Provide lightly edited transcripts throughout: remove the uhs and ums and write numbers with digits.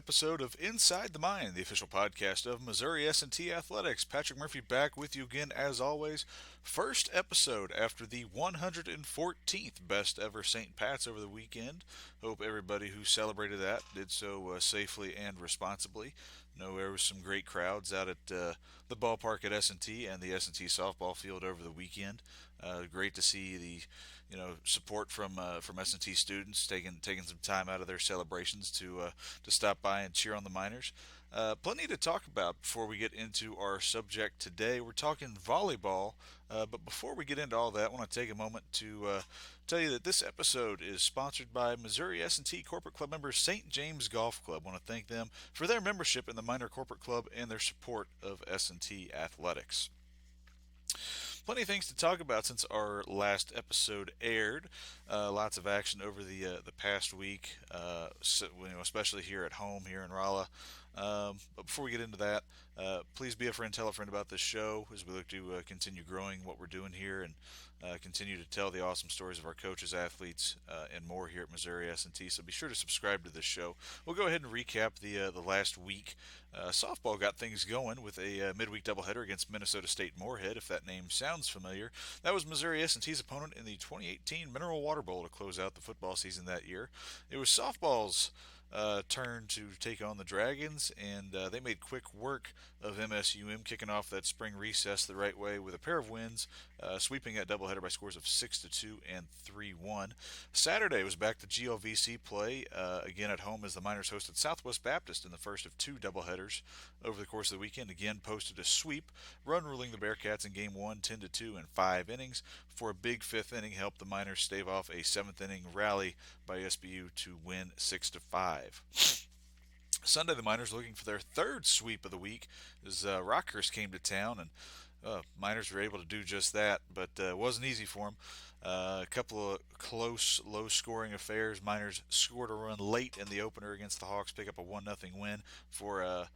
episode of Inside the Mind, the official podcast of Missouri S&T Athletics. Patrick Murphy back with you again as always. First episode after the 114th best ever St. Pat's over the weekend. Hope everybody who celebrated that did so safely and responsibly. Know there was some great crowds out at the ballpark at S&T and the S&T softball field over the weekend. Great to see the support from S&T students taking some time out of their celebrations to stop by and cheer on the Miners. Plenty to talk about before we get into our subject today. We're talking volleyball, but before we get into all that, I want to take a moment to tell you that this episode is sponsored by Missouri S&T Corporate Club members St. James Golf Club. I want to thank them for their membership in the Miner Corporate Club and their support of S&T Athletics. Plenty of things to talk about since our last episode aired. Lots of action over the past week, especially here at home here in Rolla. But before we get into that, please be a friend, tell a friend about this show as we look to continue growing what we're doing here and continue to tell the awesome stories of our coaches, athletes, and more here at Missouri S&T. So be sure to subscribe to this show. We'll go ahead and recap the last week. Softball got things going with a midweek doubleheader against Minnesota State Moorhead, if that name sounds familiar. That was Missouri S&T's opponent in the 2018 Mineral Water Bowl to close out the football season that year. It was softball's turn to take on the Dragons, and they made quick work of MSUM, kicking off that spring recess the right way with a pair of wins, sweeping that doubleheader by scores of 6-2 and 3-1. Saturday was back to GLVC play again at home as the Miners hosted Southwest Baptist in the first of two doubleheaders over the course of the weekend. Again, posted a sweep, run ruling the Bearcats in Game 1, 10-2 in 5 innings. For a big fifth inning, helped the Miners stave off a seventh inning rally by SBU to win 6-5. Sunday, the Miners looking for their third sweep of the week as Rockhurst came to town, and Miners were able to do just that, but it wasn't easy for them. A couple of close, low-scoring affairs. Miners scored a run late in the opener against the Hawks, pick up a 1-0 win for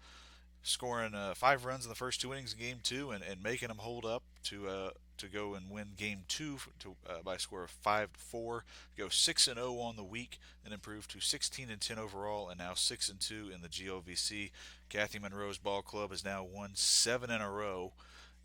scoring 5 runs in the first 2 innings of Game 2 and making them hold up to go and win Game 2 by a score of 5-4, go 6-0 on the week, and improve to 16-10 overall, and now 6-2 in the GLVC. Kathy Monroe's ball club has now won 7 in a row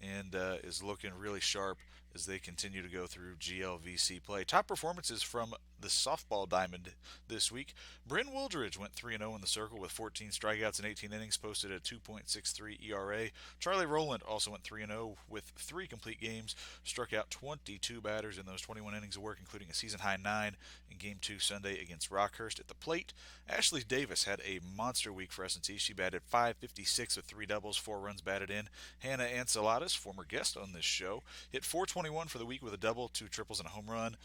and is looking really sharp as they continue to go through GLVC play. Top performances from the softball diamond this week. Bryn Wooldridge went 3-0 in the circle with 14 strikeouts in 18 innings, posted a 2.63 ERA. Charlie Rowland also went 3-0 with 3 complete games, struck out 22 batters in those 21 innings of work, including a season-high 9 in Game 2 Sunday against Rockhurst. At the plate, Ashley Davis had a monster week for S&T. She batted .556 with 3 doubles, 4 runs batted in. Hannah Anceladas, former guest on this show, hit .421 for the week with a double, 2 triples, and a home run.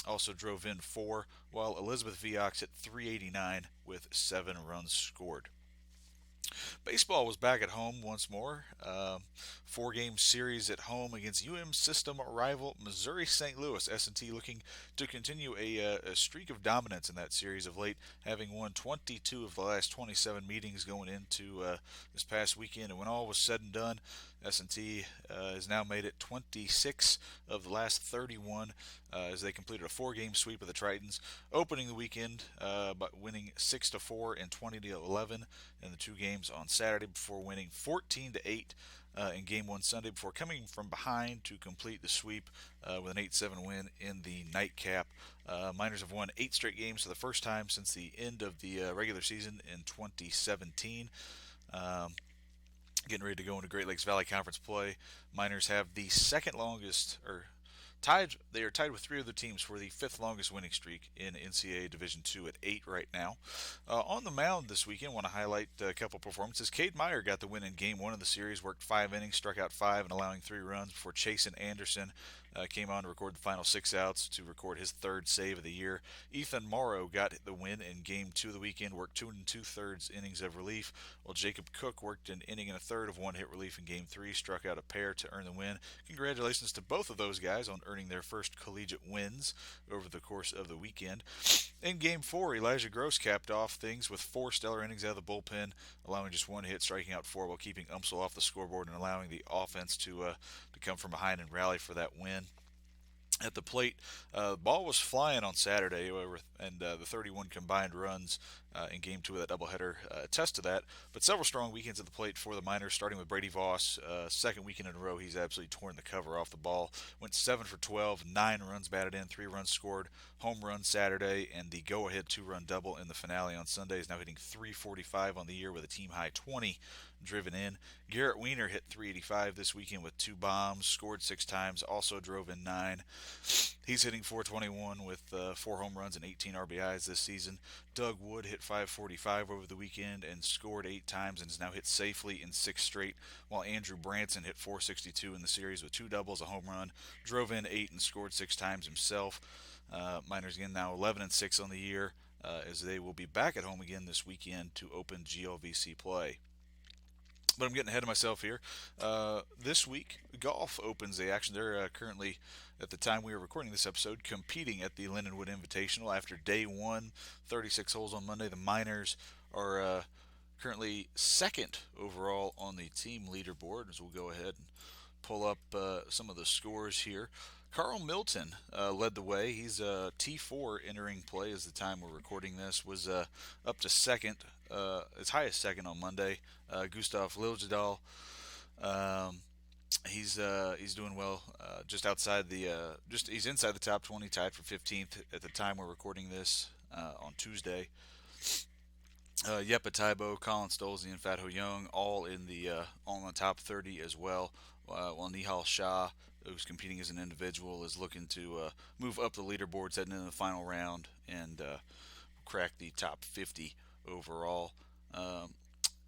Also drove in 4, while Elizabeth Viox hit .389 with 7 runs scored. Baseball was back at home once more. 4-game series at home against system rival Missouri St. Louis. S&T looking to continue a streak of dominance in that series of late, having won 22 of the last 27 meetings going into this past weekend. And when all was said and done, S&T has now made it 26 of the last 31 as they completed a 4-game sweep of the Tritons, opening the weekend by winning 6-4 and 20-11 in the 2 games on Saturday before winning 14-8 in Game 1 Sunday before coming from behind to complete the sweep with an 8-7 win in the nightcap. Miners have won 8 straight games for the first time since the end of the regular season in 2017. Getting ready to go into Great Lakes Valley Conference play. Miners have the second longest, they are tied with 3 other teams for the 5th longest winning streak in NCAA Division II at 8 right now. On the mound this weekend, I want to highlight a couple performances. Cade Meyer got the win in Game 1 of the series, worked 5 innings, struck out 5, and allowing 3 runs before Chasen Anderson came on to record the final 6 outs to record his 3rd save of the year. Ethan Morrow got the win in Game 2 of the weekend, worked 2 2/3 innings of relief, while Jacob Cook worked an inning and a third of 1-hit relief in Game 3, struck out a pair to earn the win. Congratulations to both of those guys on earning their first collegiate wins over the course of the weekend. In Game 4, Elijah Gross capped off things with 4 stellar innings out of the bullpen, allowing just 1 hit, striking out 4 while keeping Umsel off the scoreboard and allowing the offense to come from behind and rally for that win. At the plate, the ball was flying on Saturday, and the 31 combined runs in Game 2 of that doubleheader attest to that. But several strong weekends at the plate for the Miners, starting with Brady Voss. Second weekend in a row, he's absolutely torn the cover off the ball. Went 7 for 12, 9 runs batted in, 3 runs scored, home run Saturday, and the go-ahead 2-run double in the finale on Sunday. He's now hitting 345 on the year with a team-high 20 driven in. Garrett Weiner hit 385 this weekend with 2 bombs, scored 6 times, also drove in 9. He's hitting 421 with 4 home runs and 18 RBIs this season. Doug Wood hit 545 over the weekend and scored 8 times and has now hit safely in 6 straight, while Andrew Branson hit 462 in the series with 2 doubles, a home run, drove in 8 and scored 6 times himself. Miners again now 11-6 on the year as they will be back at home again this weekend to open GLVC play. But I'm getting ahead of myself here. This week, golf opens the action. They're currently, at the time we were recording this episode, competing at the Lindenwood Invitational. After day 1, 36 holes on Monday, the Miners are currently second overall on the team leaderboard. As we'll go ahead and pull up some of the scores here. Carl Milton led the way. He's T4 entering play as the time we're recording this. Was up to second, as high as second on Monday. Gustav Liljedahl, he's doing well. Just outside the, he's inside the top 20, tied for 15th at the time we're recording this on Tuesday. Yepa Taibo, Colin Stolze, and Fat Ho Young all in the top 30 as well. While Nihal Shah, who's competing as an individual, is looking to move up the leaderboards heading into the final round and crack the top 50 overall.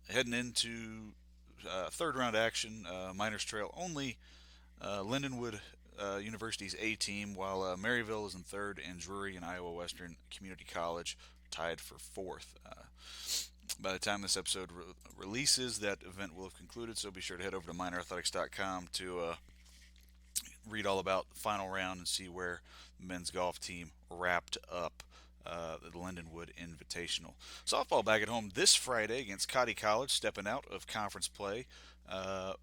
Heading into third round action, Miners trail only Lindenwood University's A team, while Maryville is in third, and Drury and Iowa Western Community College tied for fourth. By the time this episode releases, that event will have concluded, so be sure to head over to minerathletics.com to read all about the final round and see where the men's golf team wrapped up the Lindenwood Invitational. Softball back at home this Friday against Cotty College, stepping out of conference play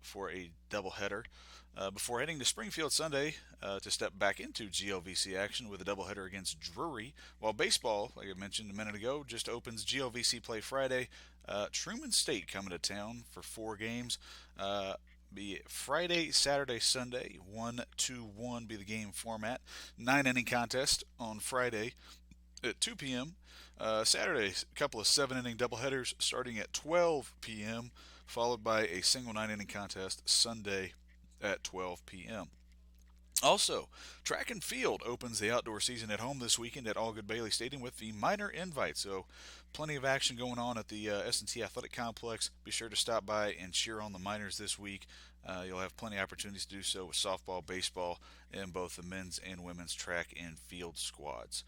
for a doubleheader. Before heading to Springfield Sunday to step back into GLVC action with a doubleheader against Drury. While baseball, like I mentioned a minute ago, just opens GLVC play Friday. Truman State coming to town for 4 games. Be Friday, Saturday, Sunday. 1-2-1 be the game format. 9-inning contest on Friday at 2 p.m. Saturday, a couple of 7-inning doubleheaders starting at 12 p.m., followed by a single 9-inning contest Sunday at 12 p.m. Also, track and field opens the outdoor season at home this weekend at Allgood Bailey Stadium with the Miner Invite. So plenty of action going on at the S&T Athletic Complex. Be sure to stop by and cheer on the Miners this week. You'll have plenty of opportunities to do so with softball, baseball, and both the men's and women's track and field squads.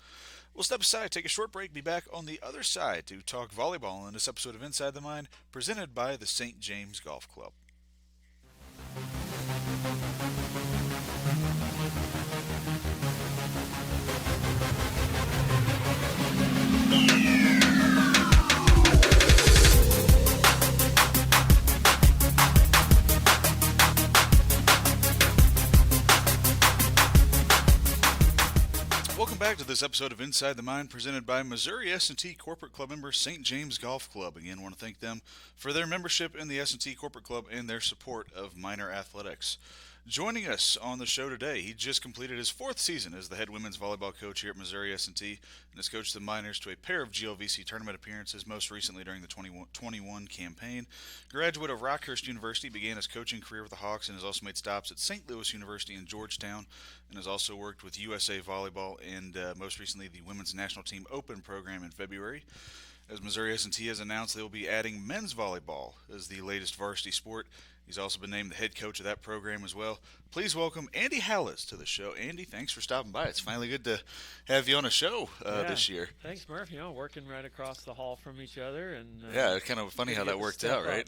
We'll step aside, take a short break, be back on the other side to talk volleyball in this episode of Inside the Mind, presented by the St. James Golf Club. Welcome back to this episode of Inside the Mind, presented by Missouri S&T Corporate Club member St. James Golf Club. Again, I want to thank them for their membership in the S&T Corporate Club and their support of minor athletics. Joining us on the show today, he just completed his 4th season as the head women's volleyball coach here at Missouri S&T and has coached the Miners to a pair of GLVC tournament appearances, most recently during the 2021 campaign. Graduate of Rockhurst University, began his coaching career with the Hawks and has also made stops at St. Louis University in Georgetown, and has also worked with USA Volleyball and most recently the Women's National Team Open program in February. As Missouri S&T has announced, they will be adding men's volleyball as the latest varsity sport. He's also been named the head coach of that program as well. Please welcome Andy Halaz to the show. Andy, thanks for stopping by. It's finally good to have you on a show this year. Thanks, Murph. Working right across the hall from each other, and it's kind of funny how that worked out, right?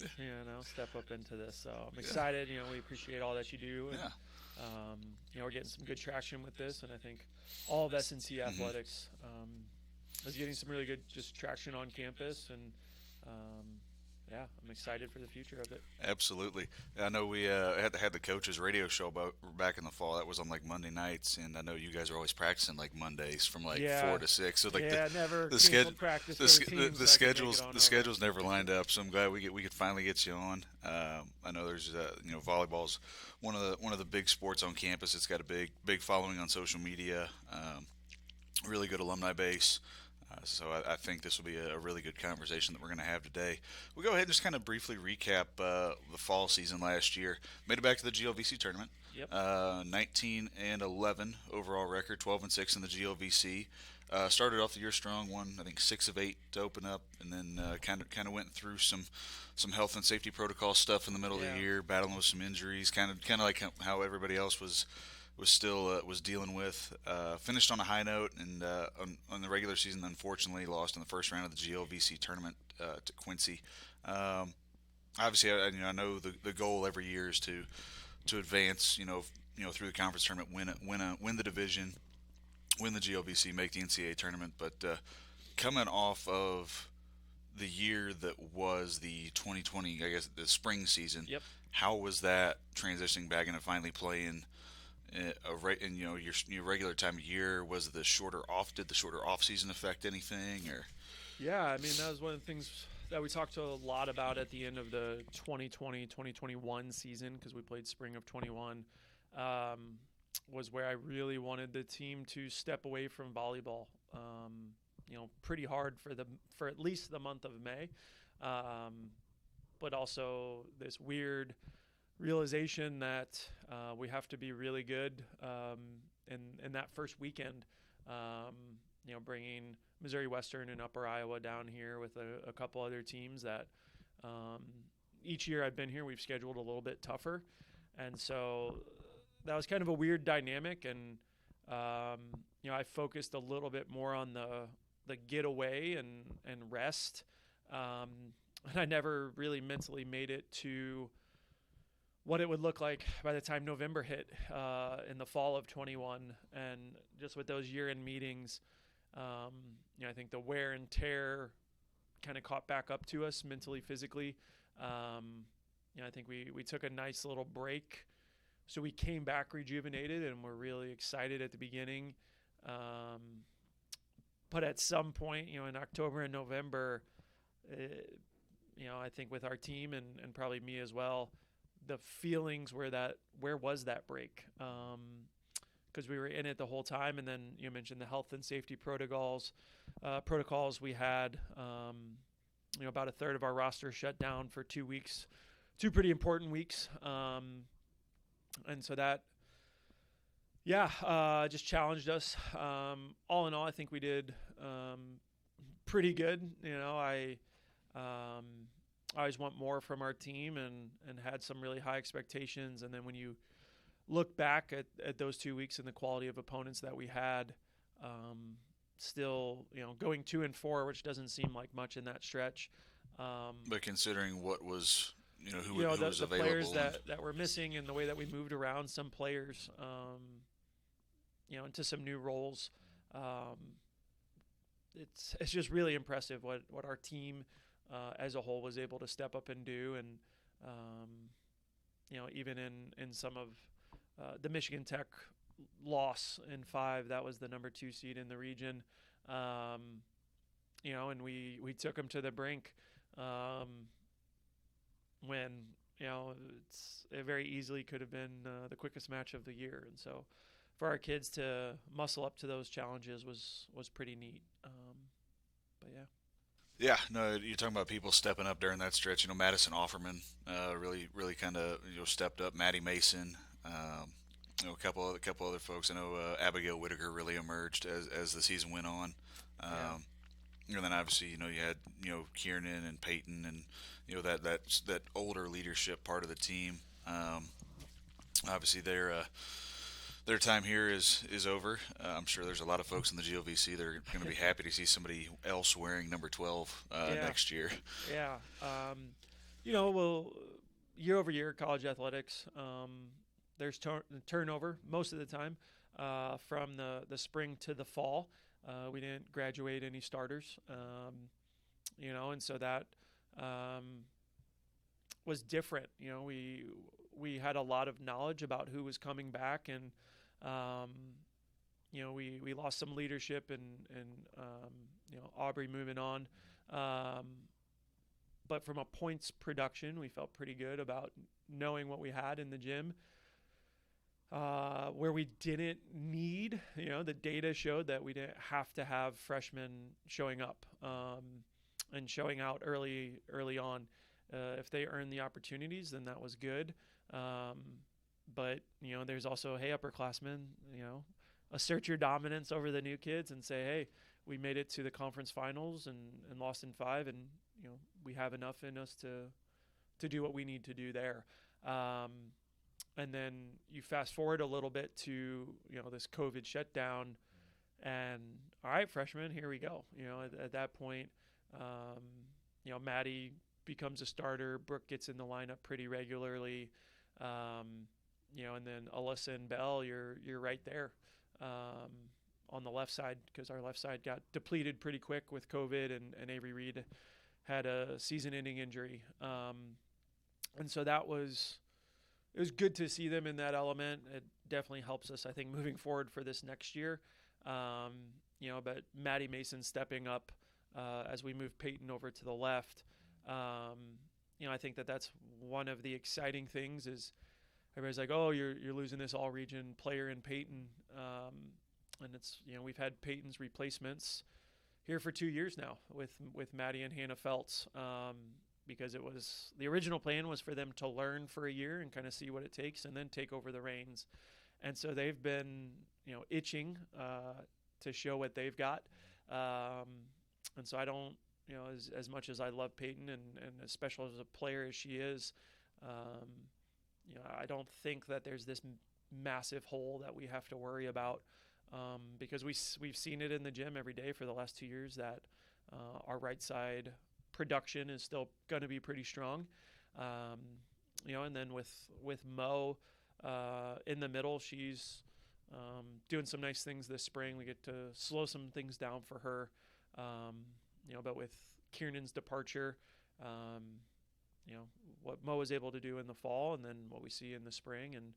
Step up into this. So I'm excited. We appreciate all that you do. And, we're getting some good traction with this, and I think all of S&T athletics is getting some really good just traction on campus, and yeah, I'm excited for the future of it. Absolutely. I know we had the coaches radio show back in the fall. That was on like Monday nights, and I know you guys are always practicing like Mondays from like Yeah, 4 to 6. So like yeah, never the schedule canceled practice for the team, the so I could make it schedules on the over. schedules never lined up. So I'm glad we could finally get you on. I know there's volleyball's one of the big sports on campus. It's got a big following on social media. Really good alumni base. So I think this will be a really good conversation that we're going to have today. We'll go ahead and just kind of briefly recap the fall season last year. Made it back to the GLVC tournament. Yep. 19-11 overall record, 12-6 in the GLVC. Started off the year strong, won I think 6 of 8 to open up, and then kind of went through some health and safety protocol stuff in the middle of the year, battling with some injuries, kind of like how everybody else was still was dealing with. Finished on a high note, and on the regular season, unfortunately, lost in the first round of the GLVC tournament to Quincy. Obviously, I know the goal every year is to advance, through the conference tournament, win the division, win the GLVC, make the NCAA tournament. But coming off of the year that was the 2020, I guess the spring season, Yep. how was that transitioning back into finally playing? In your regular time of year? Was the shorter off? Did the shorter off season affect anything? Or Yeah, I mean, that was one of the things that we talked a lot about at the end of the 2020-2021 season, because we played spring of 21, was where I really wanted the team to step away from volleyball. Pretty hard for at least the month of May, but also this weird realization that we have to be really good in that first weekend. Bringing Missouri Western and Upper Iowa down here with a couple other teams that each year I've been here, we've scheduled a little bit tougher. And so that was kind of a weird dynamic. And, I focused a little bit more on the getaway and rest. And I never really mentally made it to what it would look like by the time November hit in the fall of 21. And just with those year-end meetings, I think the wear and tear kind of caught back up to us mentally, physically. I think we took a nice little break. So we came back rejuvenated and we're really excited at the beginning. But at some point, in October and November, I think with our team and probably me as well, the feelings where was that break? Because we were in it the whole time. And then you mentioned the health and safety protocols we had. About a third of our roster shut down for 2 weeks, 2 pretty important weeks. And so that, just challenged us. All in all, I think we did pretty good. I always want more from our team and had some really high expectations. And then when you look back at those 2 weeks and the quality of opponents that we had, still, going 2-4, which doesn't seem like much in that stretch. But considering what was, who was the available. Players that were missing and the way that we moved around some players, into some new roles, it's just really impressive what our team as a whole was able to step up and do. And, even in some of the Michigan Tech loss in 5, that was the number 2 seed in the region. And we took them to the brink when, it very easily could have been the quickest match of the year. And so for our kids to muscle up to those challenges was pretty neat. But yeah. Yeah, no, you're talking about people stepping up during that stretch. Madison Offerman really kind of stepped up. Maddie Mason, a couple other folks. I know Abigail Whitaker really emerged as the season went on. And then obviously you had Kiernan and Peyton and that older leadership part of the team. Obviously their time here is over. I'm sure there's a lot of folks in the GLVC that are going to be happy to see somebody else wearing number 12 next year. Yeah. Well, year over year, college athletics, there's turnover most of the time from the spring to the fall. We didn't graduate any starters, and so that was different. We had a lot of knowledge about who was coming back, and um, we lost some leadership, and Aubrey moving on. Um, but from a points production, we felt pretty good about knowing what we had in the gym. Where we didn't need, the data showed that we didn't have to have freshmen showing up and showing out early on. If they earned the opportunities, then that was good. Um, but there's also, hey, upperclassmen, assert your dominance over the new kids and say, hey, we made it to the conference finals and lost in 5, and we have enough in us to do what we need to do there. And then you fast forward a little bit to this COVID shutdown, and all right, freshmen, here we go. At that point, Maddie becomes a starter. Brooke gets in the lineup pretty regularly, and then Alyssa and Bell, you're right there on the left side, because our left side got depleted pretty quick with COVID, and Avery Reed had a season-ending injury, and so it was good to see them in that element. It definitely helps us, I think, moving forward for this next year. But Maddie Mason stepping up as we move Peyton over to the left. I think that's one of the exciting things is everybody's like, oh, you're losing this all-region player in Peyton. And it's, we've had Peyton's replacements here for 2 years now with Maddie and Hannah Feltz. Because the original plan was for them to learn for a year and kind of see what it takes and then take over the reins. And so they've been, itching to show what they've got. And so I don't, as much as I love Peyton and as special as a player as she is, I don't think that there's this massive hole that we have to worry about, because we've seen it in the gym every day for the last 2 years that our right side production is still going to be pretty strong. And then with Mo in the middle, she's doing some nice things this spring. We get to slow some things down for her. But with Kiernan's departure, what Mo was able to do in the fall, and then what we see in the spring, and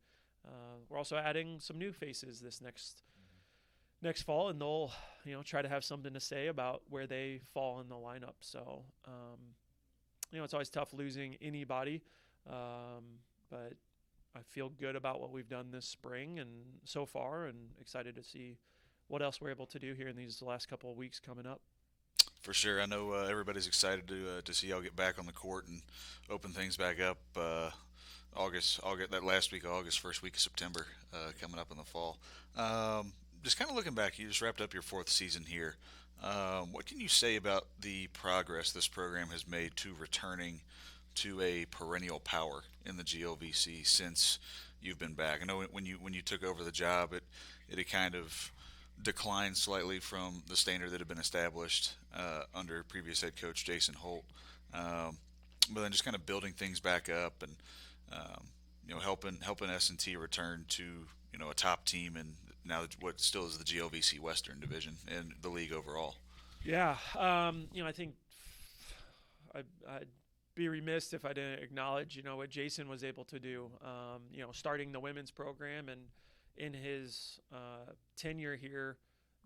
we're also adding some new faces this next fall, and they'll try to have something to say about where they fall in the lineup. So it's always tough losing anybody, but I feel good about what we've done this spring and so far, and excited to see what else we're able to do here in these last couple of weeks coming up. For sure, I know everybody's excited to see y'all get back on the court and open things back up. August, that last week of August, first week of September, coming up in the fall. Just kind of looking back, you just wrapped up your 4th season here. What can you say about the progress this program has made to returning to a perennial power in the GLVC since you've been back? I know when you took over the job, it had kind of declined slightly from the standard that had been established under previous head coach Jason Holt, but then just kind of building things back up and helping S&T return to a top team and now what still is the GLVC Western Division and the league overall. Yeah, I think I'd be remiss if I didn't acknowledge, what Jason was able to do, starting the women's program, and in his tenure here,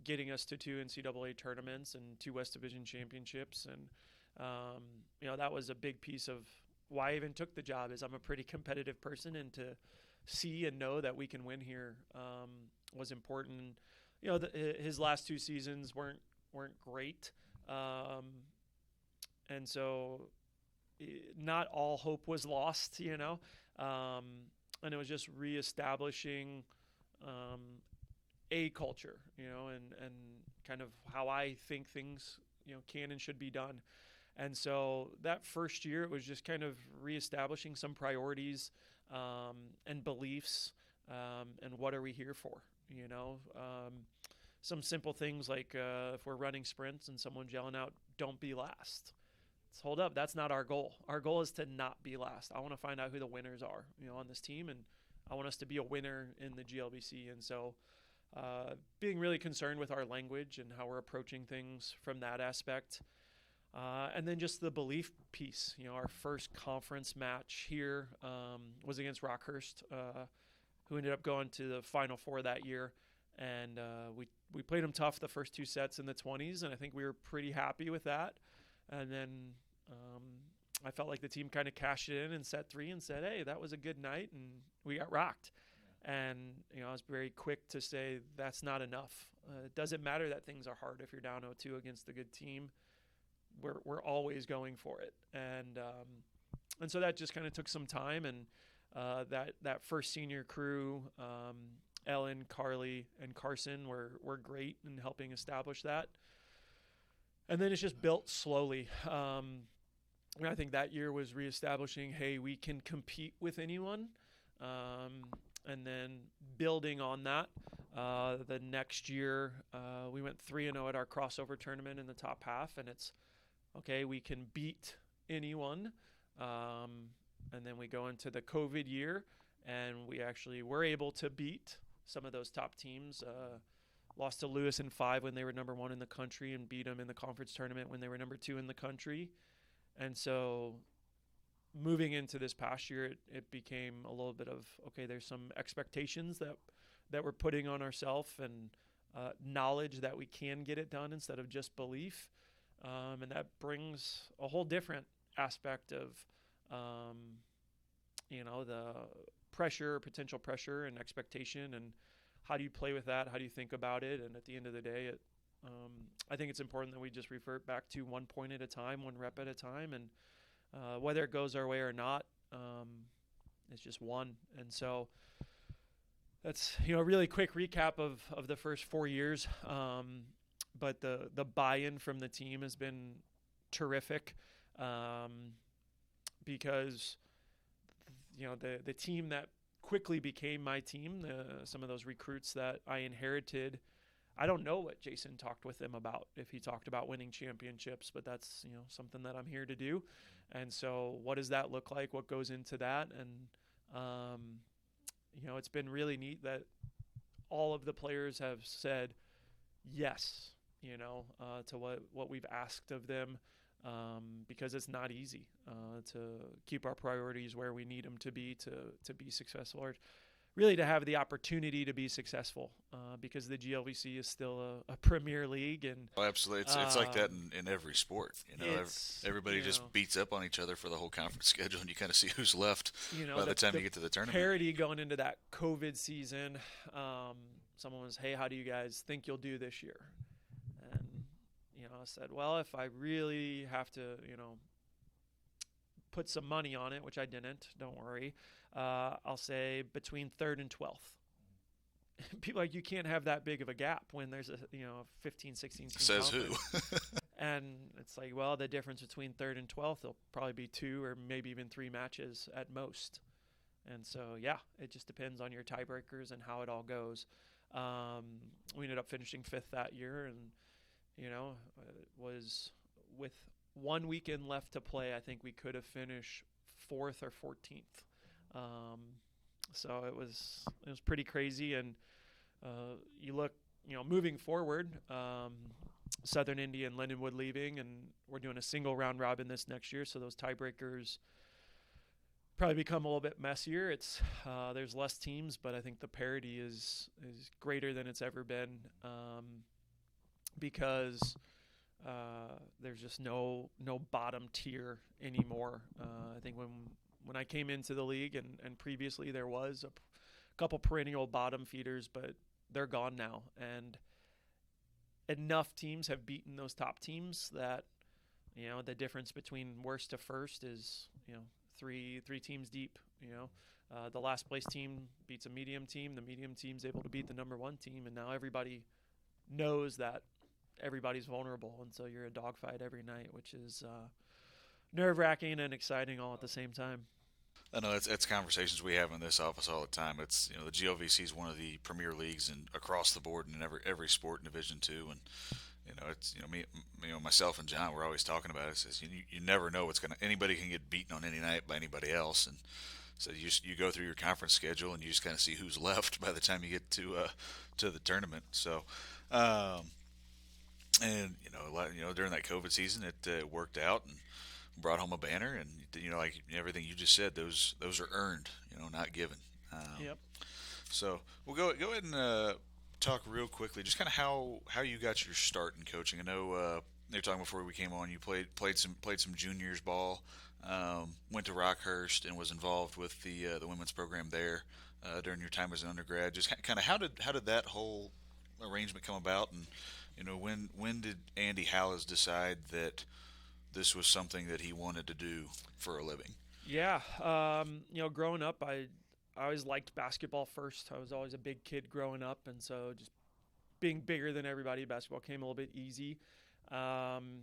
getting us to 2 NCAA tournaments and 2 West Division championships. And, that was a big piece of why I even took the job, is I'm a pretty competitive person, and to see and know that we can win here was important. His last 2 seasons weren't great, and so not all hope was lost, and it was just reestablishing a culture, and kind of how I think things can and should be done. And so that first year, it was just kind of reestablishing some priorities and beliefs, and what are we here for? Some simple things like if we're running sprints and someone's yelling out, "Don't be last." Let's hold up. That's not our goal. Our goal is to not be last. I want to find out who the winners are, on this team, and I want us to be a winner in the GLVC. And so being really concerned with our language and how we're approaching things from that aspect. And then just the belief piece. Our first conference match here was against Rockhurst, who ended up going to the Final Four that year. And we played them tough the first two sets in the 20s, and I think we were pretty happy with that. And then I felt like the team kind of cashed it in set three and said, hey, that was a good night, and we got rocked. And I was very quick to say that's not enough. It doesn't matter that things are hard if you're down 0-2 against a good team. We're always going for it, and so that just kind of took some time, and that first senior crew, Ellen, Carly, and Carson were great in helping establish that, and then it's just built slowly. And I think that year was reestablishing, hey, we can compete with anyone, and then building on that. The next year, we went 3-0 at our crossover tournament in the top half, and it's okay, we can beat anyone. And then we go into the COVID year, and we actually were able to beat some of those top teams. Lost to Lewis in 5 when they were number 1 in the country, and beat them in the conference tournament when they were number 2 in the country. And so moving into this past year, it became a little bit of, okay, there's some expectations that we're putting on ourselves, and knowledge that we can get it done instead of just belief. And that brings a whole different aspect of, the pressure, potential pressure and expectation, and how do you play with that? How do you think about it? And at the end of the day, I think it's important that we just revert back to 1 point at a time, 1 rep at a time, and whether it goes our way or not, it's just one. And so that's a really quick recap of the first 4 years. But the buy-in from the team has been terrific, because the team that quickly became my team, some of those recruits that I inherited, I don't know what Jason talked with them about, if he talked about winning championships, but that's something that I'm here to do. And so what does that look like? What goes into that? And it's been really neat that all of the players have said yes, to what we've asked of them, because it's not easy to keep our priorities where we need them to be successful, or really to have the opportunity to be successful, because the GLVC is still a premier league. And absolutely, it's like that in every sport. Everybody just beats up on each other for the whole conference schedule, and you kind of see who's left by the time you get to the tournament. Parity going into that COVID season, someone was, hey, how do you guys think you'll do this year? And I said, well, if I really have to put some money on it, which I didn't, don't worry, I'll say between 3rd and 12th. People are like, you can't have that big of a gap when there's a 15, 16 team says conference. Who? And it's like, well, the difference between 3rd and 12th, there'll probably be 2 or maybe even 3 matches at most. And so, yeah, it just depends on your tiebreakers and how it all goes. We ended up finishing 5th that year, and it was with 1 weekend left to play. I think we could have finished 4th or 14th. So it was pretty crazy. And you look, moving forward, Southern Indy and Lindenwood leaving, and we're doing a single round robin this next year. So those tiebreakers probably become a little bit messier. It's there's less teams, but I think the parity is greater than it's ever been, because there's just no bottom tier anymore. I think when I came into the league and previously, there was a couple perennial bottom feeders, but they're gone now. And enough teams have beaten those top teams that, the difference between worst to first is, three teams deep. The last place team beats a medium team. The medium team's able to beat the number 1 team. And now everybody knows that everybody's vulnerable. And so you're a dogfight every night, which is nerve-wracking and exciting all at the same time. I know it's conversations we have in this office all the time. It's the GLVC is one of the premier leagues and across the board in every sport in Division II, and it's me, myself and John, we're always talking about it. It says you never know anybody can get beaten on any night by anybody else, and so you go through your conference schedule and you just kind of see who's left by the time you get to the tournament. So. And during that COVID season, it worked out and brought home a banner. And like everything you just said, those are earned, not given. Um, Yep. so we'll go ahead and talk real quickly, just kind of how you got your start in coaching. I know you were talking before we came on. You played some juniors ball, went to Rockhurst, and was involved with the women's program there during your time as an undergrad. Just kind of how did that whole arrangement come about, and when did Andy Halaz decide that this was something that he wanted to do for a living? Yeah. Growing up, I always liked basketball first. I was always a big kid growing up, and so just being bigger than everybody, basketball came a little bit easy. Um,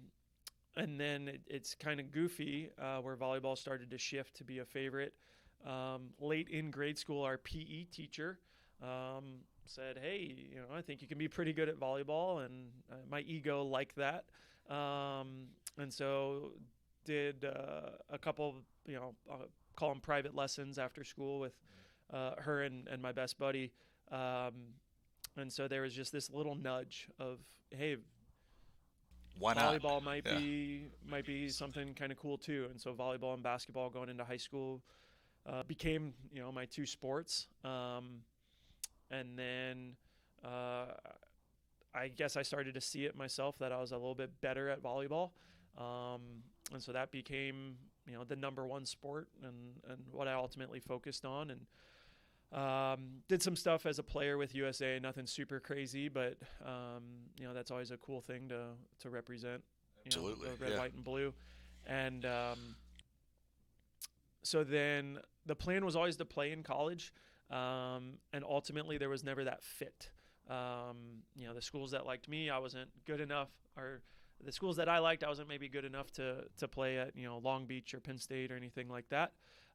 and then it's kind of goofy where volleyball started to shift to be a favorite. Late in grade school, our PE teacher said, "Hey, I think you can be pretty good at volleyball," and my ego liked that, and so did a couple, call them private lessons after school with her and my best buddy. And so there was just this little nudge of, hey, Why not? volleyball might Yeah, be something kind of cool too. And so volleyball and basketball going into high school became my two sports. And then uh, I guess I started to see it myself that I was a little bit better at volleyball. Um, and so that became the number one sport and what I ultimately focused on. And did some stuff as a player with USA, nothing super crazy, but that's always a cool thing to represent, absolutely. the red, Yeah, white, and blue. And so then the plan was always to play in college, and ultimately there was never that fit. The schools that liked me, I wasn't good enough, or the schools that I liked, I wasn't maybe good enough to play at Long Beach or Penn State or anything like that.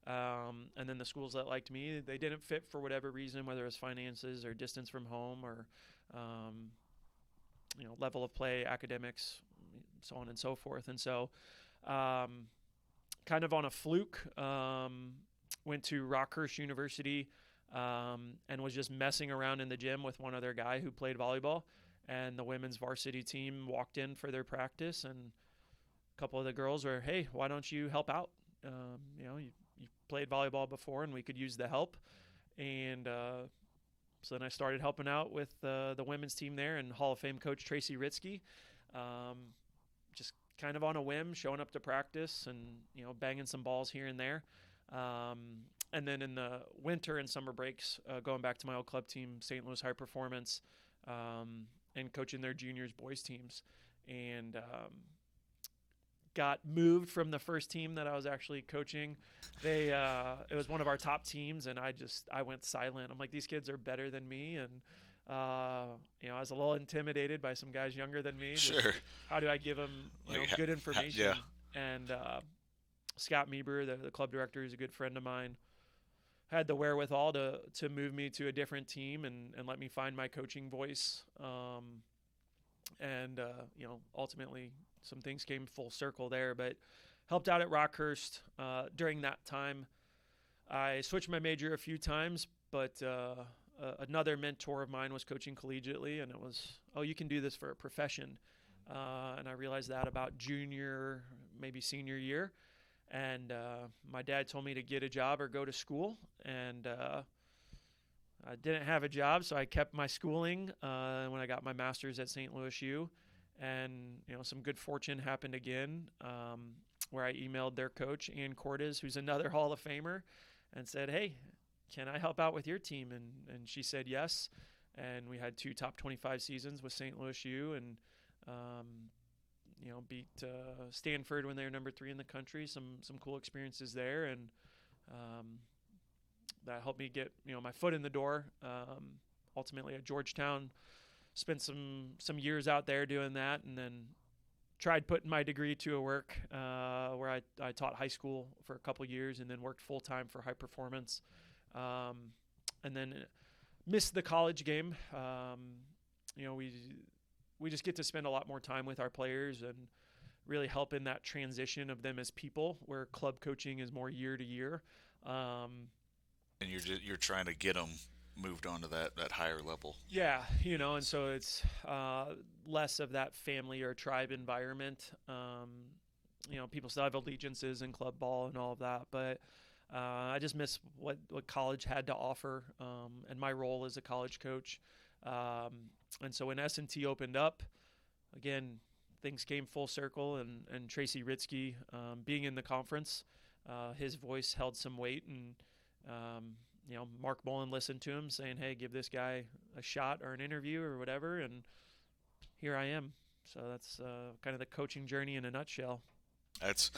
And then the schools that liked me, they didn't fit for whatever reason, whether it was finances or distance from home or um, level of play, academics, so on and so forth. And so, um, kind of on a fluke, went to Rockhurst University and was just messing around in the gym with one other guy who played volleyball. And the women's varsity team walked in for their practice, and a couple of the girls were, "Hey, why don't you help out? You played volleyball before, and we could use the help." And so then I started helping out with the women's team there, and Hall of Fame coach Tracy Ritzky, um, just kind of on a whim, showing up to practice and banging some balls here and there. And then in the winter and summer breaks, going back to my old club team, St. Louis High Performance, and coaching their juniors boys teams, and got moved from the first team that I was actually coaching. It was one of our top teams, and I went silent. I'm like, these kids are better than me, and I was a little intimidated by some guys younger than me. Just sure. how do I give them good information? Yeah, And Scott Meeber, the club director, is a good friend of mine, had the wherewithal to move me to a different team and let me find my coaching voice. And ultimately some things came full circle there, but helped out at Rockhurst during that time. I switched my major a few times, but another mentor of mine was coaching collegiately, and it was, oh, you can do this for a profession. And I realized that about junior, maybe senior year. And my dad told me to get a job or go to school, and I didn't have a job, so I kept my schooling when I got my master's at St. Louis U. And some good fortune happened again, where I emailed their coach, Ann Cordes, who's another Hall of Famer, and said, "Hey, can I help out with your team?" And she said yes. And we had 2 top 25 seasons with St. Louis U, and um, beat Stanford when they were number 3 in the country. Some cool experiences there, and that helped me get my foot in the door. Ultimately at Georgetown, spent some years out there doing that, and then tried putting my degree to a work where I taught high school for a couple years, and then worked full time for High Performance, and then missed the college game. We just get to spend a lot more time with our players and really help in that transition of them as people, where club coaching is more year to year. and you're trying to get them moved on to that higher level. Yeah, and so it's less of that family or tribe environment. People still have allegiances in club ball and all of that, but I just miss what college had to offer, and my role as a college coach. And so when S&T opened up, again, things came full circle, and Tracy Ritzky, being in the conference, his voice held some weight, and Mark Mullen listened to him saying, "Hey, give this guy a shot or an interview or whatever," and here I am. So that's kind of the coaching journey in a nutshell. That's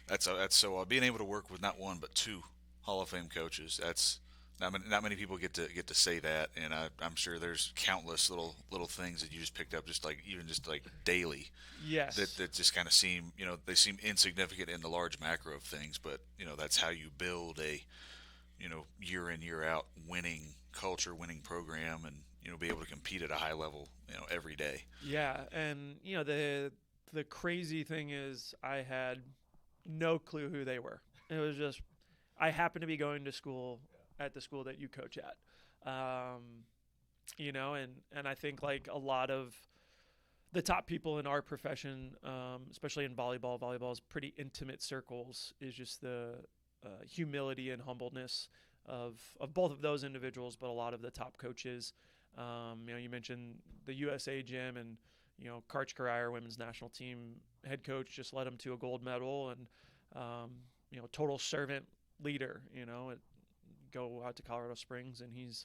that's so being able to work with not one but two Hall of Fame coaches. That's not many people get to say that, and I'm sure there's countless little things that you just picked up, just like even just like daily, Yes. that just kind of seem they seem insignificant in the large macro of things, but that's how you build a year in year out winning culture, winning program, and be able to compete at a high level every day. Yeah, and the crazy thing is I had no clue who they were. It was just I happened to be going to school at the school that you coach at. And I think like a lot of the top people in our profession, especially in volleyball is pretty intimate circles, is just the humility and humbleness of both of those individuals, but a lot of the top coaches. You mentioned the USA Gym, and Karch Karier, women's national team head coach, just led them to a gold medal, and total servant leader. Go out to Colorado Springs, and he's,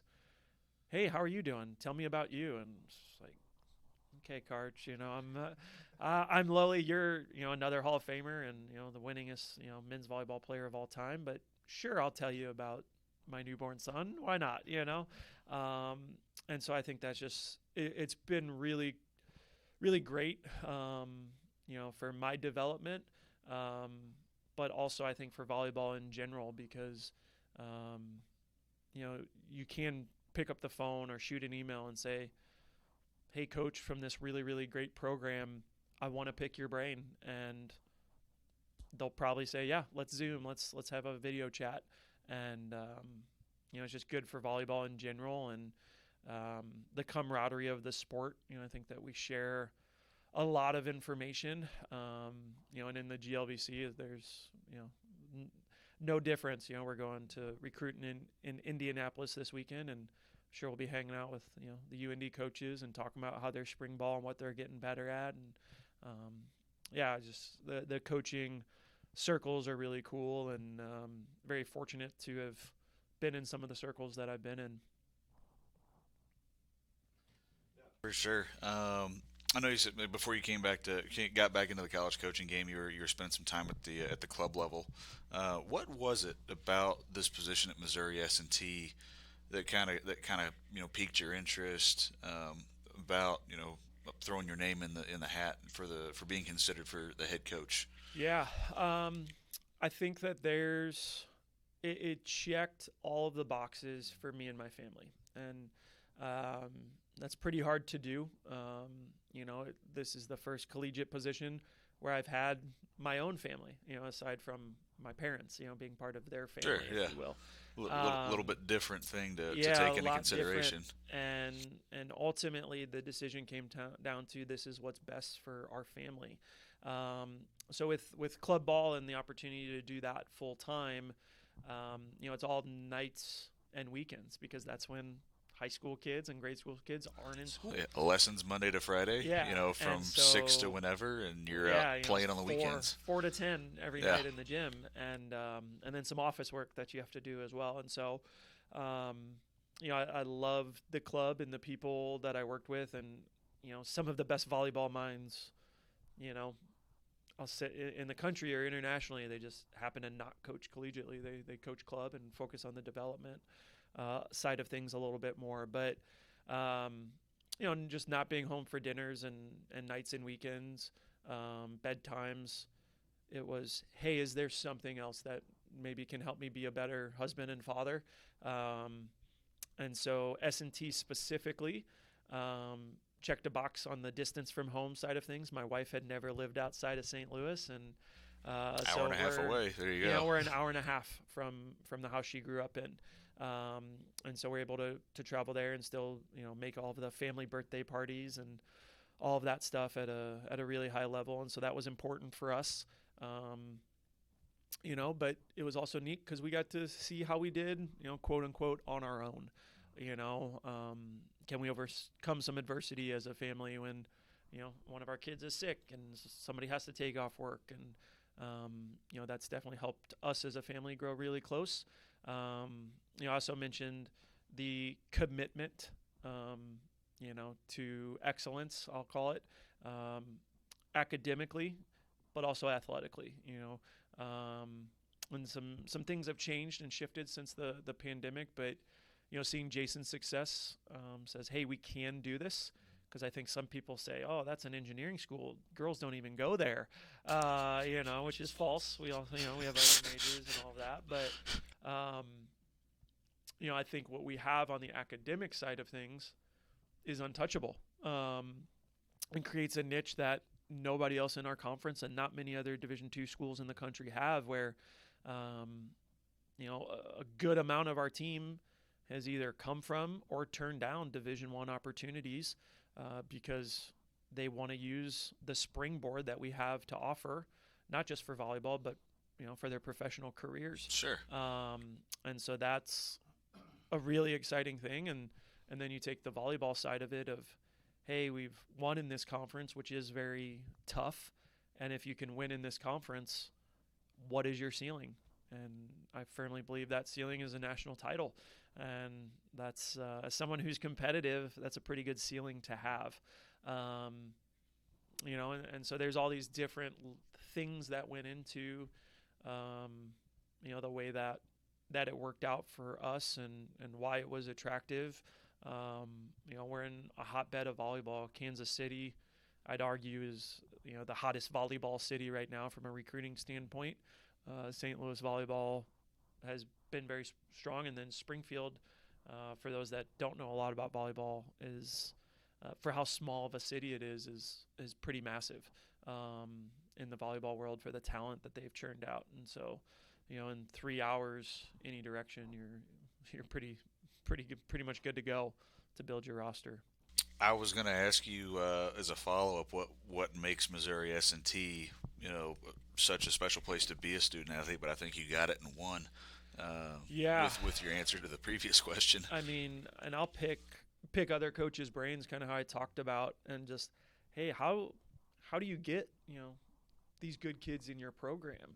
"Hey, how are you doing? Tell me about you." And it's like, "Okay, Karch, I'm Lily. You're another Hall of Famer, and the winningest men's volleyball player of all time. But sure, I'll tell you about my newborn son. Why not? And so I think that's just it's been really, really great. For my development, but also I think for volleyball in general, because you can pick up the phone or shoot an email and say, "Hey, coach, from this really, really great program, I want to pick your brain," and they'll probably say, "Yeah, let's Zoom, let's have a video chat," and it's just good for volleyball in general, and the camaraderie of the sport. I think that we share a lot of information, and in the GLVC, there's no difference. We're going to recruiting in Indianapolis this weekend, and sure we'll be hanging out with the UND coaches and talking about how they're spring ball and what they're getting better at, and just the coaching circles are really cool, and very fortunate to have been in some of the circles that I've been in. For sure. I know you said before you got back into the college coaching game, you were spending some time at the club level. What was it about this position at Missouri S&T that kind of piqued your interest, about throwing your name in the hat for being considered for the head coach? Yeah, I think that it checked all of the boxes for me and my family, and that's pretty hard to do. This is the first collegiate position where I've had my own family, aside from my parents, being part of their family, Sure, yeah. if you will. Little bit different thing to take into consideration. And ultimately the decision came down to, this is what's best for our family. So with club ball and the opportunity to do that full time, it's all nights and weekends, because that's when high school kids and grade school kids aren't in school. Yeah, lessons Monday to Friday. Yeah, from 6 to whenever, and you're out playing on the weekends. 4 to 10 every night in the gym, and then some office work that you have to do as well. And so, I love the club and the people that I worked with, and some of the best volleyball minds, I'll say in the country or internationally, they just happen to not coach collegiately. They coach club and focus on the development side of things a little bit more. But just not being home for dinners and nights and weekends, bedtimes, it was, hey, is there something else that maybe can help me be a better husband and father? And so S&T specifically checked a box on the distance from home side of things. My wife had never lived outside of St. Louis, and hour and a half away. There you go. We're an hour and a half from the house she grew up in. And so we're able to travel there and still, make all of the family birthday parties and all of that stuff at a really high level. And so that was important for us. But it was also neat because we got to see how we did, quote unquote, on our own. Can we overcome some adversity as a family when, one of our kids is sick and somebody has to take off work? And, that's definitely helped us as a family grow really close. I also mentioned the commitment, to excellence, I'll call it, academically, but also athletically, and some things have changed and shifted since the pandemic, but seeing Jason's success says, hey, we can do this. Because I think some people say, oh, that's an engineering school. Girls don't even go there, which is false. We all, we have other majors and all of that. But, I think what we have on the academic side of things is untouchable, and creates a niche that nobody else in our conference and not many other Division II schools in the country have, where, a good amount of our team has either come from or turned down Division I opportunities because they want to use the springboard that we have to offer, not just for volleyball, but for their professional careers. Sure. And so that's a really exciting thing. And then you take the volleyball side of it of, hey, we've won in this conference, which is very tough. And if you can win in this conference, what is your ceiling? And I firmly believe that ceiling is a national title. And that's, as someone who's competitive, that's a pretty good ceiling to have. And so there's all these different things that went into, the way that it worked out for us and why it was attractive. We're in a hotbed of volleyball. Kansas City, I'd argue, is, the hottest volleyball city right now from a recruiting standpoint. St. Louis volleyball has been very strong, and then Springfield, for those that don't know a lot about volleyball, is for how small of a city it is pretty massive in the volleyball world for the talent that they've churned out. And so, in 3 hours any direction, you're pretty much good to go to build your roster. I was going to ask you as a follow-up what makes Missouri S&T, such a special place to be a student athlete, but I think you got it in one. With your answer to the previous question. I mean, and I'll pick other coaches' brains, kind of how I talked about, and just, hey, how do you get these good kids in your program?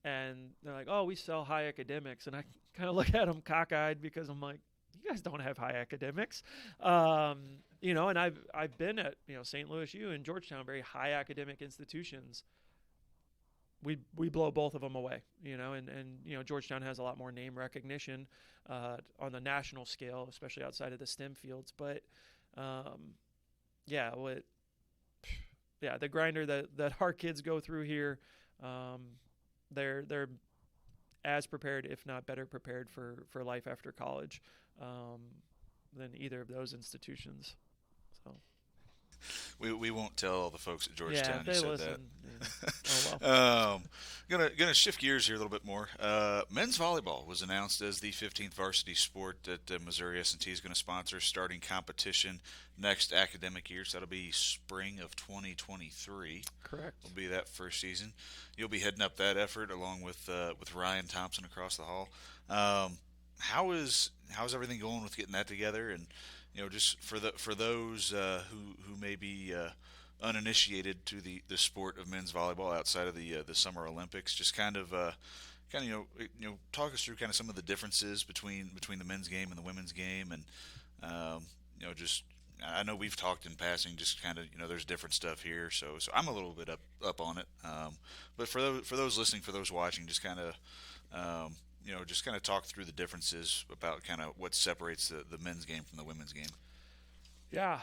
And they're like, oh, we sell high academics, and I kind of look at them cockeyed because I'm like, you guys don't have high academics, and I've been at St. Louis U and Georgetown, very high academic institutions. We blow both of them away, and Georgetown has a lot more name recognition on the national scale, especially outside of the STEM fields. But the grinder that our kids go through here, they're as prepared, if not better prepared for life after college than either of those institutions. So. We won't tell all the folks at Georgetown you said listen, that. Oh well. Gonna shift gears here a little bit more. Men's volleyball was announced as the 15th varsity sport that Missouri S&T is going to sponsor, starting competition next academic year. So that'll be spring of 2023. Correct. Will be that first season. You'll be heading up that effort along with Ryan Thompson across the hall. How's everything going with getting that together? And just for those who may be uninitiated to the sport of men's volleyball outside of the Summer Olympics, just kind of talk us through kind of some of the differences between the men's game and the women's game, and just I know we've talked in passing, just kind of there's different stuff here, so I'm a little bit up on it, but for those listening, for those watching, just kind of just kind of talk through the differences about kind of what separates the men's game from the women's game. Yeah.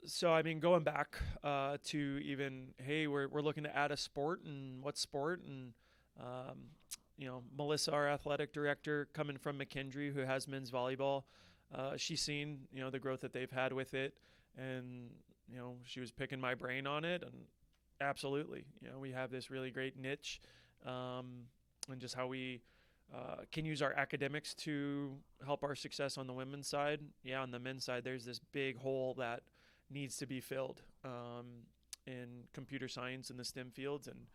So, I mean, going back to even, hey, we're looking to add a sport, and what sport? And, Melissa, our athletic director, coming from McKendree, who has men's volleyball, she's seen, the growth that they've had with it. And, she was picking my brain on it. And absolutely, we have this really great niche, and just how we can use our academics to help our success on the women's side. Yeah, on the men's side, there's this big hole that needs to be filled in computer science and the STEM fields, and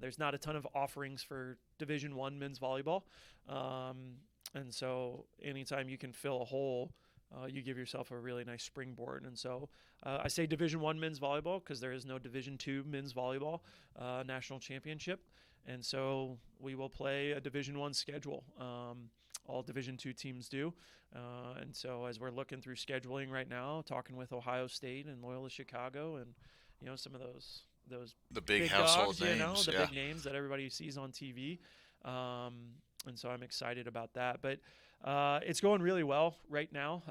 there's not a ton of offerings for Division One men's volleyball, and so anytime you can fill a hole, you give yourself a really nice springboard. And so I say Division One men's volleyball because there is no Division Two men's volleyball national championship, and so we will play a Division One schedule. All Division Two teams do, and so as we're looking through scheduling right now, talking with Ohio State and Loyola Chicago, and some of those the big household household names, the yeah. big names that everybody sees on TV. And so I'm excited about that. But it's going really well right now.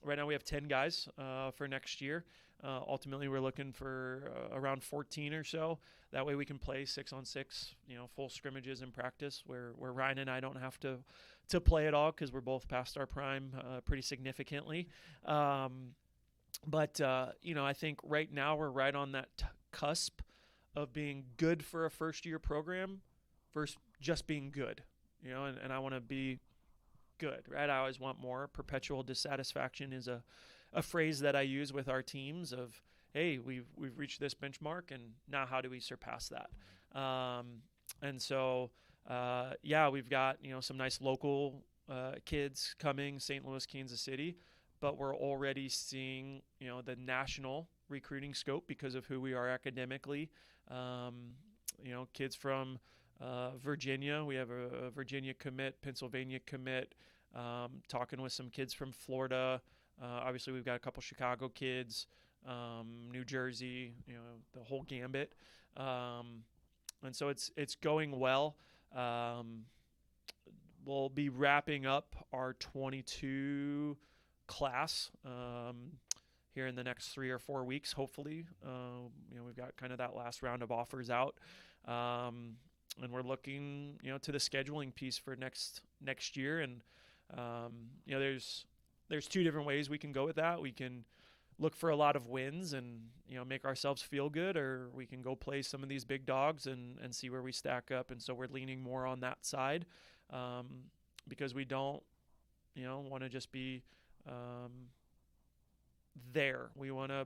Right now we have 10 guys for next year. Ultimately, we're looking for around 14 or so. That way we can play 6-on-6, full scrimmages in practice where Ryan and I don't have to play at all because we're both past our prime pretty significantly. But I think right now we're right on that cusp of being good for a first-year program versus just being good. And I want to be good, right? I always want more. Perpetual dissatisfaction is a phrase that I use with our teams of, hey, we've reached this benchmark, and now how do we surpass that? And so, we've got, some nice local kids coming, St. Louis, Kansas City, but we're already seeing, the national recruiting scope because of who we are academically. Kids from Virginia. We have a Virginia commit, Pennsylvania commit, talking with some kids from Florida. Obviously, we've got a couple Chicago kids, New Jersey, the whole gambit. And so it's going well. We'll be wrapping up our 22 class here in the next 3 or 4 weeks, hopefully. We've got kind of that last round of offers out. And we're looking, to the scheduling piece for next year. And, there's two different ways we can go with that. We can look for a lot of wins and, make ourselves feel good, or we can go play some of these big dogs and see where we stack up. And so we're leaning more on that side because we don't, want to just be there. We want to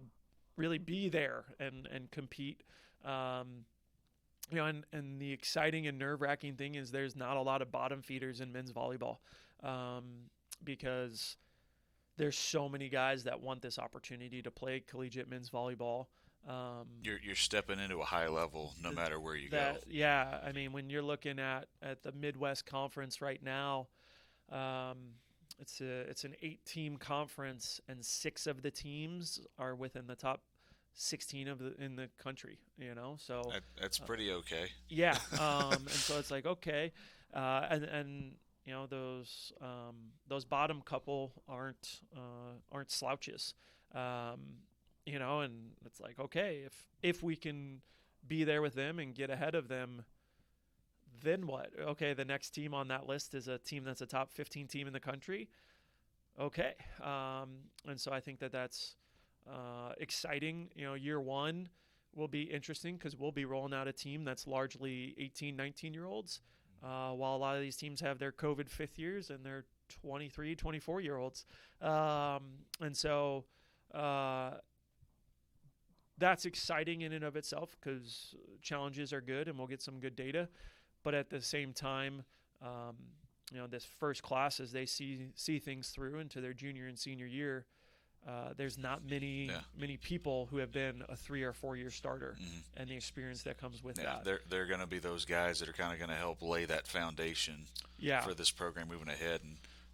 really be there and compete. And the exciting and nerve-wracking thing is there's not a lot of bottom feeders in men's volleyball because there's so many guys that want this opportunity to play collegiate men's volleyball. You're stepping into a high level no matter where you go. Yeah, I mean, when you're looking at the Midwest Conference right now, it's an 8-team conference, and 6 of the teams are within the top 16 in the country, so that's pretty okay. Yeah. And so it's like, okay. And those bottom couple aren't slouches. And it's like, okay, if we can be there with them and get ahead of them, then what? Okay. The next team on that list is a team that's a top 15 team in the country. Okay. And so I think that's exciting. Year one will be interesting because we'll be rolling out a team that's largely 18, 19-year-olds, while a lot of these teams have their COVID fifth years and they're 23, 24-year-olds. And so that's exciting in and of itself because challenges are good and we'll get some good data. But at the same time, this first class, as they see things through into their junior and senior year, there's not many people who have been a 3 or 4 year starter, and the experience that comes with that. They're going to be those guys that are kind of going to help lay that foundation for this program moving ahead.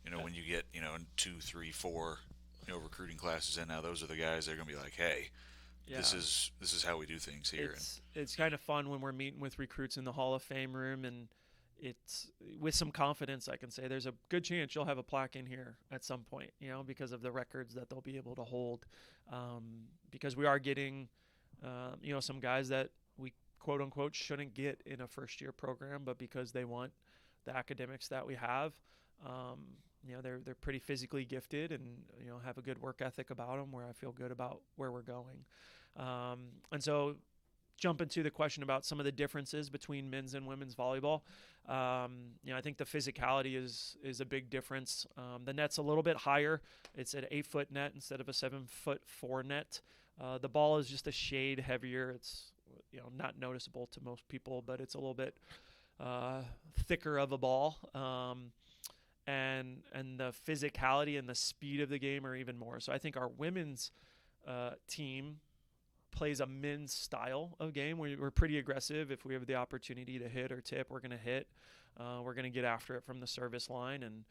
And when you get 2, 3, 4 recruiting classes in now, those are the guys that are going to be like, hey, this is how we do things here. It's kind of fun when we're meeting with recruits in the Hall of Fame room, and it's with some confidence I can say there's a good chance you'll have a plaque in here at some point, because of the records that they'll be able to hold. Because we are getting, some guys that we quote unquote shouldn't get in a first year program, but because they want the academics that we have, they're pretty physically gifted and, have a good work ethic about them where I feel good about where we're going. And so jump into the question about some of the differences between men's and women's volleyball. I think the physicality is a big difference. The net's a little bit higher. It's an 8-foot net instead of a 7'4" net. The ball is just a shade heavier. It's not noticeable to most people, but it's a little bit thicker of a ball. And the physicality and the speed of the game are even more. So I think our women's team plays a men's style of game. We're pretty aggressive. If we have the opportunity to hit or tip, we're going to hit. We're going to get after it from the service line and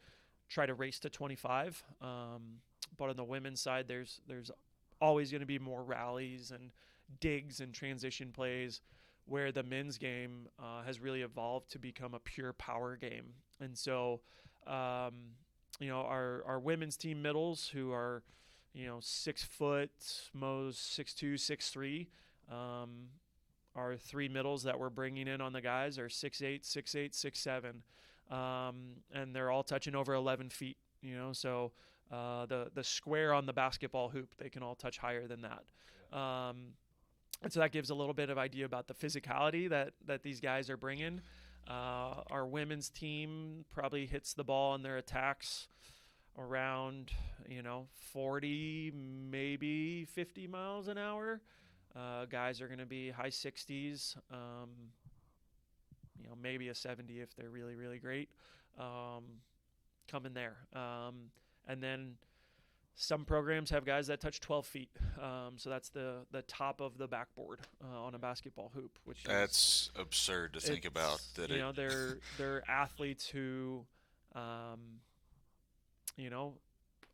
try to race to 25. But on the women's side, there's always going to be more rallies and digs and transition plays, where the men's game has really evolved to become a pure power game. And so, our women's team middles, who are 6 foot, most 6'2", 6'3", our 3 middles that we're bringing in on the guys are 6'8", 6'8", 6'7", and they're all touching over 11 feet. So the square on the basketball hoop, they can all touch higher than that. And so that gives a little bit of idea about the physicality that these guys are bringing. Our women's team probably hits the ball in their attacks around 40, maybe 50 miles an hour. Guys are going to be high 60s, maybe a 70 if they're really, really great, coming there. And then some programs have guys that touch 12 feet. So that's the top of the backboard on a basketball hoop, which that's absurd to think about. That they're athletes who,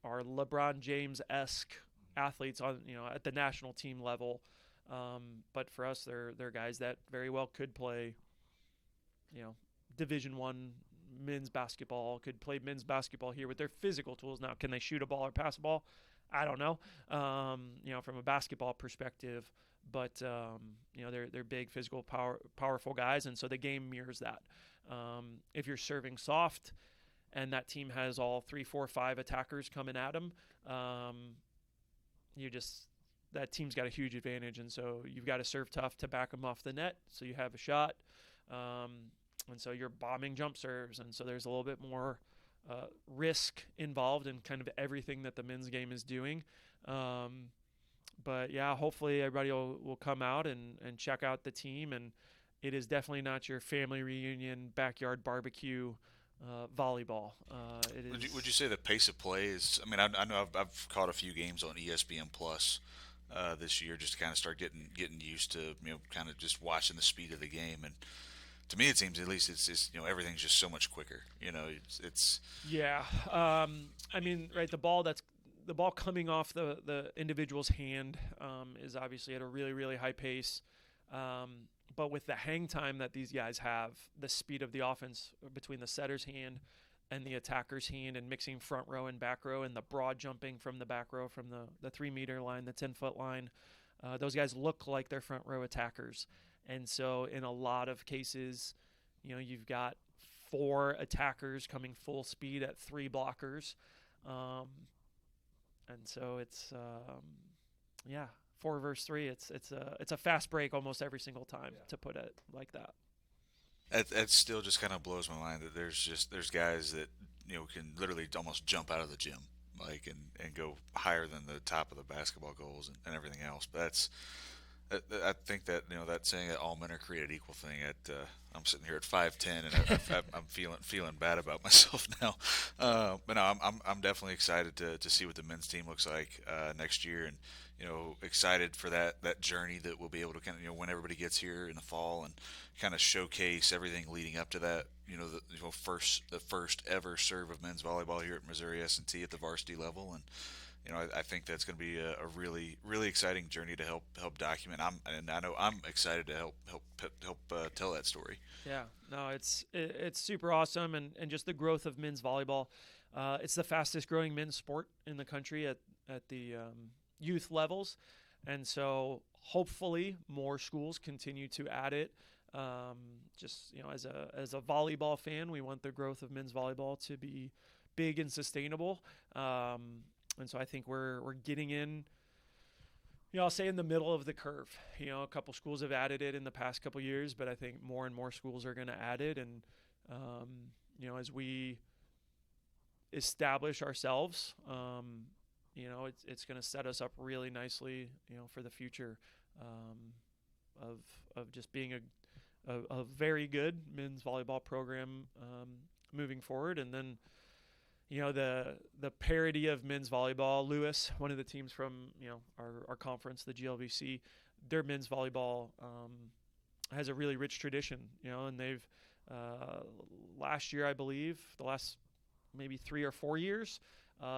are LeBron James-esque athletes on at the national team level. But for us, they're guys that very well could play, Division I men's basketball, could play men's basketball here with their physical tools. Now, can they shoot a ball or pass a ball? I don't know. From a basketball perspective, but they're big, physical, powerful guys, and so the game mirrors that. If you're serving soft, and that team has all 3, 4, 5 attackers coming at them, that team's got a huge advantage, and so you've got to serve tough to back them off the net, so you have a shot. And so you're bombing jump serves, and so there's a little bit more risk involved in kind of everything that the men's game is doing. But yeah, hopefully everybody will come out and check out the team, and it is definitely not your family reunion, backyard barbecue volleyball. Would you say the pace of play is? I mean, I know I've caught a few games on ESPN Plus this year, just to kind of start getting used to kind of just watching the speed of the game. And to me, it seems at least it's everything's just so much quicker. It's yeah. I mean, right, the ball coming off the individual's hand is obviously at a really, really high pace. But with the hang time that these guys have, the speed of the offense between the setter's hand and the attacker's hand, and mixing front row and back row, and the broad jumping from the back row, from the 3-meter line, the 10-foot line, those guys look like they're front row attackers. And so in a lot of cases, you've got 4 attackers coming full speed at 3 blockers. And so it's, 4 versus 3. It's a fast break almost every single time, to put it like that. That still just kind of blows my mind that there's guys that can literally almost jump out of the gym, and go higher than the top of the basketball goals and everything else. But I think that that saying that all men are created equal thing. I'm sitting here at 5'10", and I'm feeling bad about myself now. But no, I'm definitely excited to see what the men's team looks like next year, and excited for that journey that we'll be able to kind of when everybody gets here in the fall and kind of showcase everything leading up to that. The first ever serve of men's volleyball here at Missouri S&T at the varsity level, and I think that's going to be a really, really exciting journey to help document. I know I'm excited to help tell that story. Yeah, no, it's super awesome, and just the growth of men's volleyball. It's the fastest growing men's sport in the country at the youth levels, and so hopefully more schools continue to add it. As a volleyball fan, we want the growth of men's volleyball to be big and sustainable. And so I think we're getting in, I'll say in the middle of the curve. A couple schools have added it in the past couple years, but I think more and more schools are going to add it. And um, as we establish ourselves, it's going to set us up really nicely, for the future, of just being a very good men's volleyball program, moving forward. And then, the parity of men's volleyball. Lewis, one of the teams from our conference, the GLVC, their men's volleyball has a really rich tradition, and they've last year, I believe, the last maybe 3 or 4 years,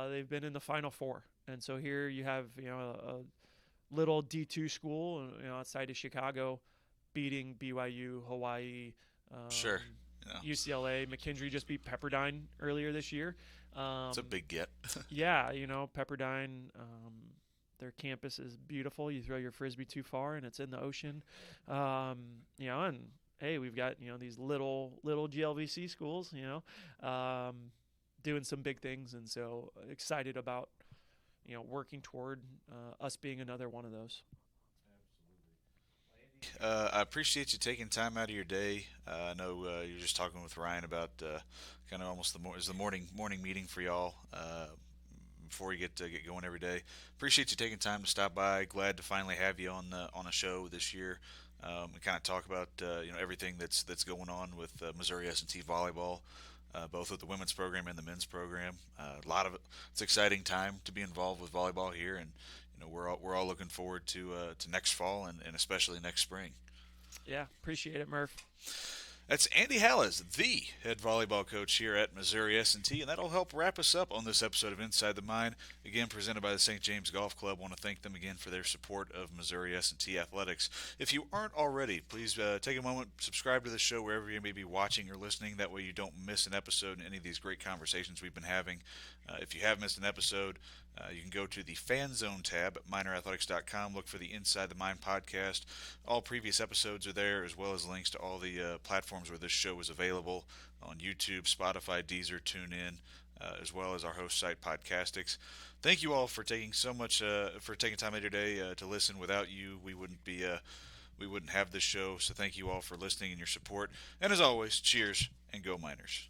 they've been in the Final Four. And so here you have a little D2 school, outside of Chicago, beating BYU, Hawaii, Sure. UCLA. McKendree just beat Pepperdine earlier this year. It's a big get. Yeah, Pepperdine. Their campus is beautiful. You throw your frisbee too far, and it's in the ocean. And hey, we've got these little GLVC schools, doing some big things, and so excited about working toward us being another one of those. I appreciate you taking time out of your day. I know you're just talking with Ryan about kind of almost the morning meeting for y'all before you get going every day. Appreciate you taking time to stop by. Glad to finally have you on a show this year, and kind of talk about everything that's going on with Missouri S&T volleyball, both with the women's program and the men's program. A lot of it's exciting time to be involved with volleyball here, and we're all looking forward to next fall and especially next spring. Yeah, appreciate it, Murph. That's Andy Halaz, the head volleyball coach here at Missouri S&T, and that'll help wrap us up on this episode of Inside the Mine, again presented by the St. James Golf Club. I want to thank them again for their support of Missouri S&T athletics. If you aren't already, please take a moment, subscribe to the show wherever you may be watching or listening. That way you don't miss an episode in any of these great conversations we've been having. If you have missed an episode, you can go to the Fan Zone tab at MinerAthletics.com. Look for the Inside the Mine podcast. All previous episodes are there, as well as links to all the platforms where this show is available on YouTube, Spotify, Deezer, TuneIn, as well as our host site, Podcastix. Thank you all for taking time out of your day to listen. Without you, we wouldn't have this show. So thank you all for listening and your support. And as always, cheers and go Miners.